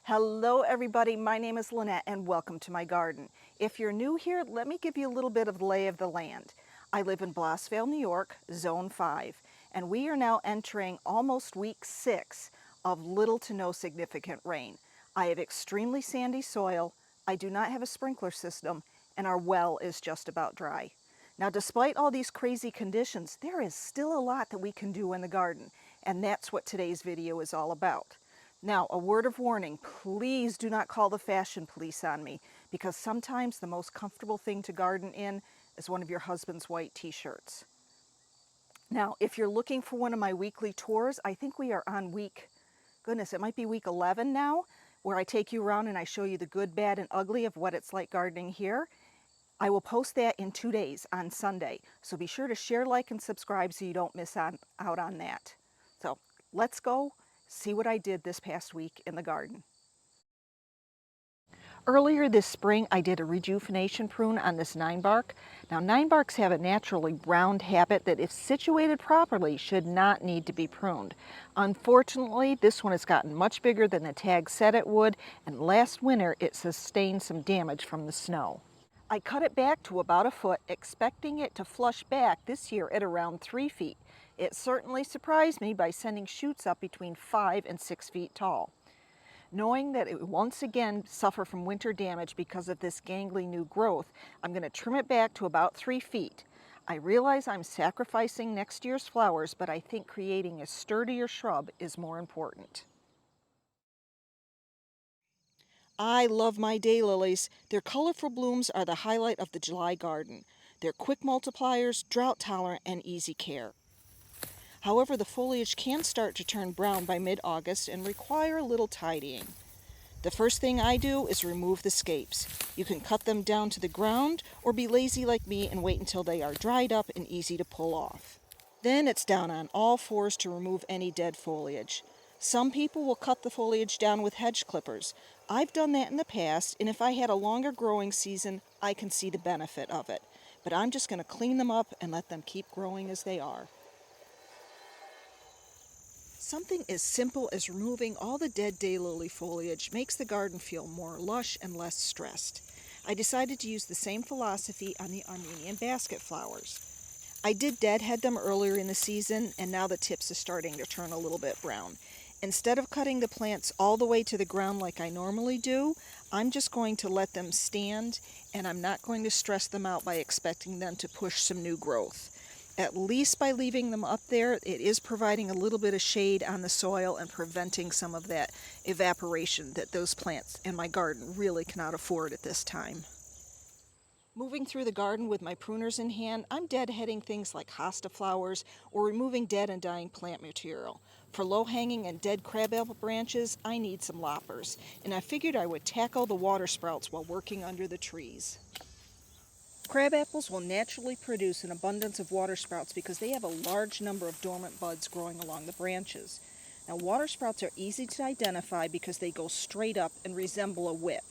Hello everybody, my name is Lynette and welcome to my garden. If you're new here, let me give you a little bit of the lay of the land. I live in Blossvale, New York, Zone 5, and we are now entering almost week 6 of little to no significant rain. I have extremely sandy soil, I do not have a sprinkler system, and our well is just about dry. Now, despite all these crazy conditions, there is still a lot that we can do in the garden, and that's what today's video is all about. Now, a word of warning, please do not call the fashion police on me, because sometimes the most comfortable thing to garden in is one of your husband's white t-shirts. Now, if you're looking for one of my weekly tours, I think we are on it might be week 11 now, where I take you around and I show you the good, bad, and ugly of what it's like gardening here. I will post that in 2 days on Sunday, so be sure to share, like, and subscribe so you don't miss out on that. So let's go see what I did this past week in the garden. Earlier this spring, I did a rejuvenation prune on this Ninebark. Now, Ninebarks have a naturally round habit that, if situated properly, should not need to be pruned. Unfortunately, this one has gotten much bigger than the tag said it would, and last winter it sustained some damage from the snow. I cut it back to about a foot, expecting it to flush back this year at around 3 feet. It certainly surprised me by sending shoots up between 5 and 6 feet tall. Knowing that it would once again suffer from winter damage because of this gangly new growth, I'm going to trim it back to about 3 feet. I realize I'm sacrificing next year's flowers, but I think creating a sturdier shrub is more important. I love my daylilies. Their colorful blooms are the highlight of the July garden. They're quick multipliers, drought tolerant, and easy care. However, the foliage can start to turn brown by mid-August and require a little tidying. The first thing I do is remove the scapes. You can cut them down to the ground or be lazy like me and wait until they are dried up and easy to pull off. Then it's down on all fours to remove any dead foliage. Some people will cut the foliage down with hedge clippers. I've done that in the past, and if I had a longer growing season, I can see the benefit of it. But I'm just going to clean them up and let them keep growing as they are. Something as simple as removing all the dead daylily foliage makes the garden feel more lush and less stressed. I decided to use the same philosophy on the Armenian basket flowers. I did deadhead them earlier in the season, and now the tips are starting to turn a little bit brown. Instead of cutting the plants all the way to the ground like I normally do, I'm just going to let them stand, and I'm not going to stress them out by expecting them to push some new growth. At least by leaving them up there, it is providing a little bit of shade on the soil and preventing some of that evaporation that those plants in my garden really cannot afford at this time. Moving through the garden with my pruners in hand, I'm deadheading things like hosta flowers or removing dead and dying plant material. For low-hanging and dead crabapple branches, I need some loppers, and I figured I would tackle the water sprouts while working under the trees. Crabapples will naturally produce an abundance of water sprouts because they have a large number of dormant buds growing along the branches. Now, water sprouts are easy to identify because they go straight up and resemble a whip.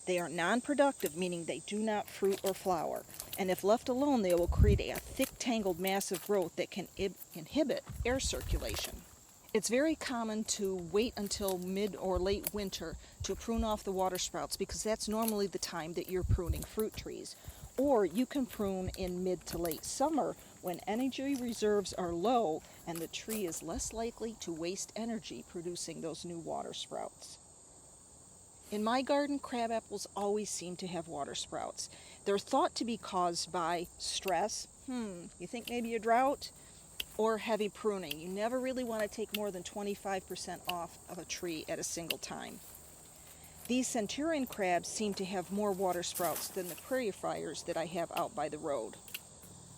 They are non-productive, meaning they do not fruit or flower, and if left alone they will create a thick, tangled mass of growth that can inhibit air circulation. It's very common to wait until mid or late winter to prune off the water sprouts because that's normally the time that you're pruning fruit trees. Or you can prune in mid to late summer when energy reserves are low and the tree is less likely to waste energy producing those new water sprouts. In my garden, crabapples always seem to have water sprouts. They're thought to be caused by stress. You think maybe a drought? Or heavy pruning. You never really want to take more than 25% off of a tree at a single time. These centurion crabs seem to have more water sprouts than the prairie fires that I have out by the road.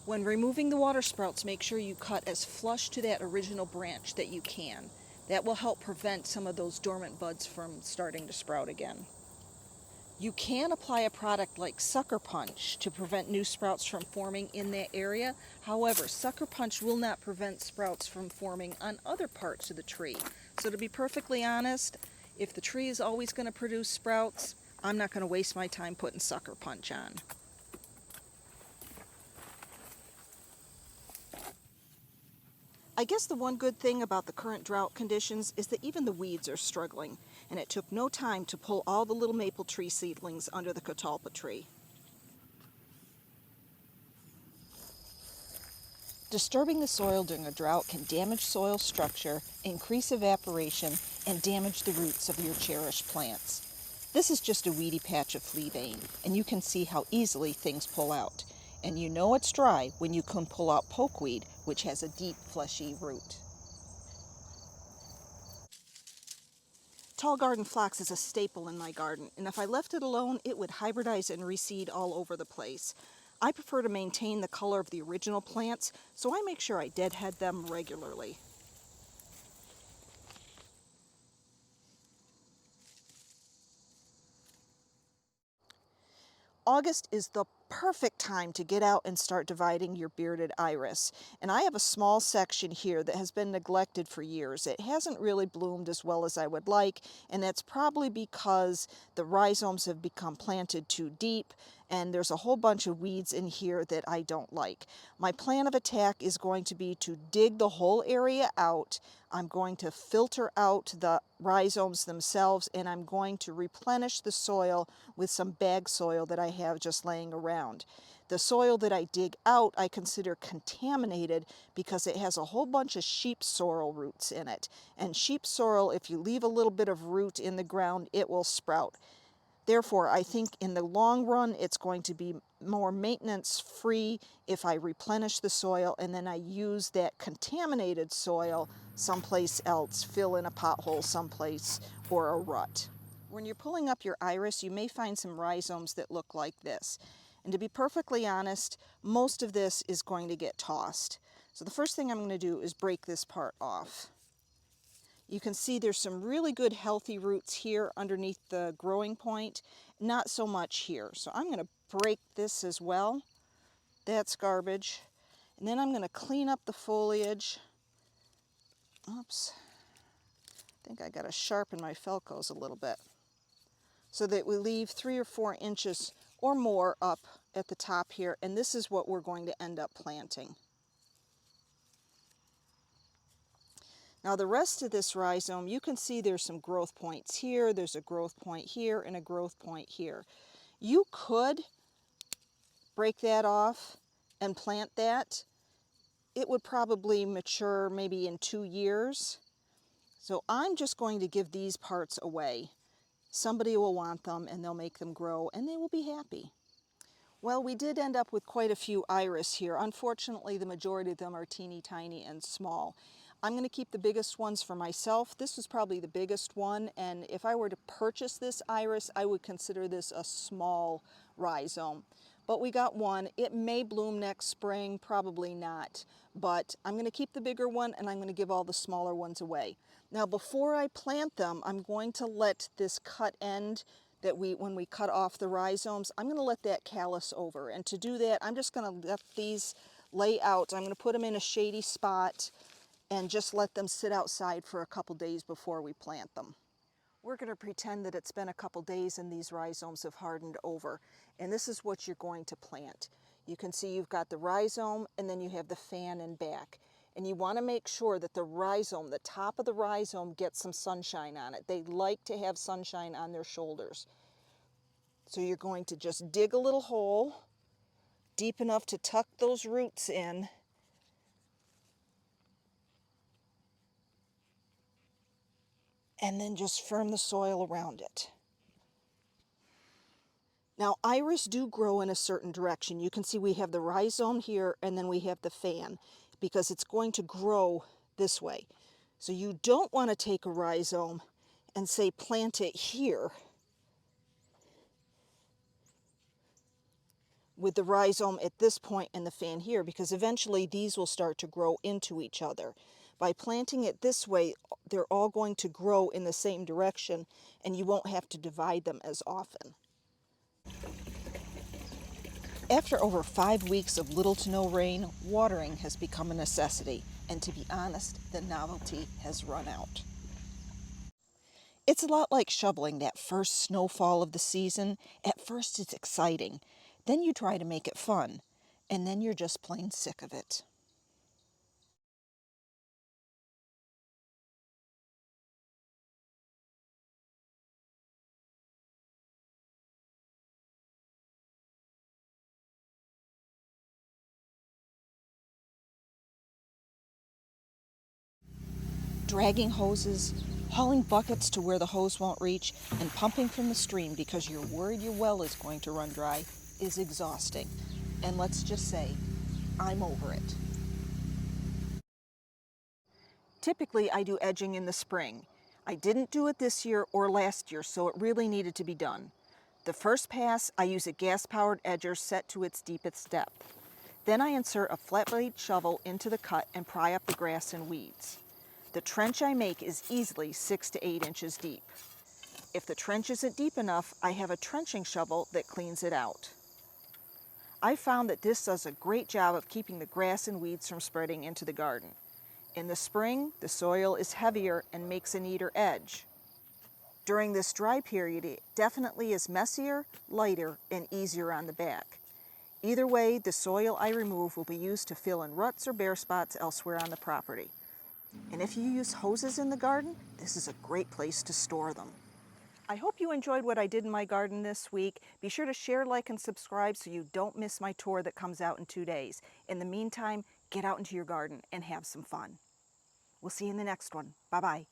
When removing the water sprouts, make sure you cut as flush to that original branch that you can. That will help prevent some of those dormant buds from starting to sprout again. You can apply a product like Sucker Punch to prevent new sprouts from forming in that area. However, Sucker Punch will not prevent sprouts from forming on other parts of the tree. So to be perfectly honest, if the tree is always going to produce sprouts, I'm not going to waste my time putting Sucker Punch on. I I guess the one good thing about the current drought conditions is that even the weeds are struggling, and it took no time to pull all the little maple tree seedlings under the catalpa tree. Disturbing the soil during a drought can damage soil structure, increase evaporation, and damage the roots of your cherished plants. This is just a weedy patch of fleabane, and you can see how easily things pull out. And you know it's dry when you can pull out pokeweed, which has a deep, fleshy root. Tall garden flax is a staple in my garden, and if I left it alone, it would hybridize and reseed all over the place. I prefer to maintain the color of the original plants, so I make sure I deadhead them regularly. August is the perfect time to get out and start dividing your bearded iris. And I have a small section here that has been neglected for years. It hasn't really bloomed as well as I would like, and that's probably because the rhizomes have become planted too deep, and there's a whole bunch of weeds in here that I don't like. My plan of attack is going to be to dig the whole area out. I'm going to filter out the rhizomes themselves, and I'm going to replenish the soil with some bag soil that I have just laying around. The soil that I dig out I consider contaminated because it has a whole bunch of sheep sorrel roots in it. And sheep sorrel, if you leave a little bit of root in the ground, it will sprout. Therefore, I think in the long run, it's going to be more maintenance-free if I replenish the soil and then I use that contaminated soil someplace else, fill in a pothole someplace or a rut. When you're pulling up your iris, you may find some rhizomes that look like this. And to be perfectly honest, most of this is going to get tossed. So the first thing I'm going to do is break this part off. You can see there's some really good healthy roots here underneath the growing point, not so much here. So I'm going to break this as well. That's garbage. And then I'm going to clean up the foliage. Oops. I think I got to sharpen my Felcos a little bit so that we leave 3 or 4 inches or more up at the top here. And this is what we're going to end up planting. Now the rest of this rhizome, you can see there's some growth points here, there's a growth point here, and a growth point here. You could break that off and plant that. It would probably mature maybe in 2 years. So I'm just going to give these parts away. Somebody will want them and they'll make them grow and they will be happy. Well, we did end up with quite a few iris here. Unfortunately, the majority of them are teeny tiny and small. I'm going to keep the biggest ones for myself. This was probably the biggest one, and if I were to purchase this iris, I would consider this a small rhizome. But we got one. It may bloom next spring, probably not. But I'm going to keep the bigger one, and I'm going to give all the smaller ones away. Now, before I plant them, I'm going to let this cut end that when we cut off the rhizomes, I'm going to let that callus over. And to do that, I'm just going to let these lay out. I'm going to put them in a shady spot and just let them sit outside for a couple days before we plant them. We're going to pretend that it's been a couple days and these rhizomes have hardened over. And this is what you're going to plant. You can see you've got the rhizome and then you have the fan in back. And you want to make sure that the rhizome, the top of the rhizome, gets some sunshine on it. They like to have sunshine on their shoulders. So you're going to just dig a little hole deep enough to tuck those roots in. And then just firm the soil around it. Now, iris do grow in a certain direction. You can see we have the rhizome here and then we have the fan because it's going to grow this way. So you don't want to take a rhizome and say plant it here with the rhizome at this point and the fan here, because eventually these will start to grow into each other. By planting it this way, they're all going to grow in the same direction and you won't have to divide them as often. After over 5 weeks of little to no rain, watering has become a necessity, and to be honest, the novelty has run out. It's a lot like shoveling that first snowfall of the season. At first it's exciting, then you try to make it fun, and then you're just plain sick of it. Dragging hoses, hauling buckets to where the hose won't reach, and pumping from the stream because you're worried your well is going to run dry is exhausting. And let's just say, I'm over it. Typically, I do edging in the spring. I didn't do it this year or last year, so it really needed to be done. The first pass, I use a gas-powered edger set to its deepest depth. Then I insert a flat blade shovel into the cut and pry up the grass and weeds. The trench I make is easily 6 to 8 inches deep. If the trench isn't deep enough, I have a trenching shovel that cleans it out. I found that this does a great job of keeping the grass and weeds from spreading into the garden. In the spring, the soil is heavier and makes a neater edge. During this dry period, it definitely is messier, lighter, and easier on the back. Either way, the soil I remove will be used to fill in ruts or bare spots elsewhere on the property. And if you use hoses in the garden, this is a great place to store them. I hope you enjoyed what I did in my garden this week. Be sure to share, like, and subscribe so you don't miss my tour that comes out in 2 days. In the meantime, get out into your garden and have some fun. We'll see you in the next one. Bye-bye.